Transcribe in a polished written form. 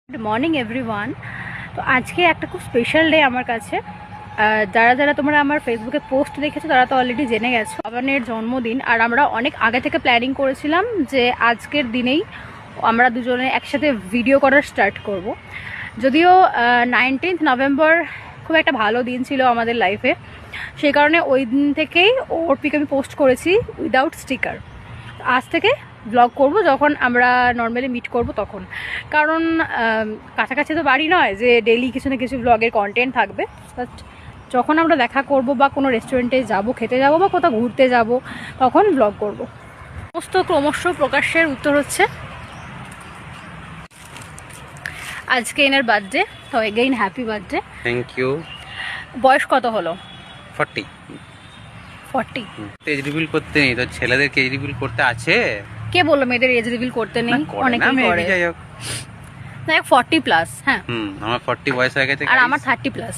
Good morning everyone. তো আজকে একটা খুব স্পেশাল ডে আমার কাছে। যারা যারা তোমরা আমার ফেসবুকে পোস্ট দেখেছো তারা তো অলরেডি জেনে গেছো পাবনের জন্মদিন। আর আমরা অনেক আগে থেকে প্ল্যানিং করেছিলাম যে আজকের দিনেই আমরা দুজনে একসাথে ভিডিও করার স্টার্ট করব। যদিও 19 নভেম্বর খুব একটা ভালো দিন ছিল আমাদের লাইফে, সেই কারণে ওই দিন থেকেই ওর পিক আমি পোস্ট করেছি উইদাউট স্টিকার। আজ থেকে ব্লগ করব যখন আমরা নর্মালি মিট করব তখন, কারণ কাছাকাছি তো বাড়ি নয় যে ডেইলি কিছু না কিছু ব্লগের কন্টেন্ট থাকবে। বাট যখন আমরা দেখা করব বা কোনো রেস্টুরেন্টে যাব, খেতে যাব বা কোথাও ঘুরতে যাব, তখন ব্লগ করব। সমস্ত ক্রমশ প্রকাশের উত্তর হচ্ছে আজকে এনার বার্থডে। তো again happy birthday. Thank you. বয়স কত হলো? 40। 40। এজ রিভিল করতে নেই তো, ছেলেদেরকে এজ রিভিল করতে আছে। কে বললো মেয়েদের এজ রিভিল করতে নেই? অনেকেই করে। যাই হোক, না, 40 প্লাস। হ্যাঁ, আমার 40 বয়স হয়ে গেছে আর আমার 30 প্লাস।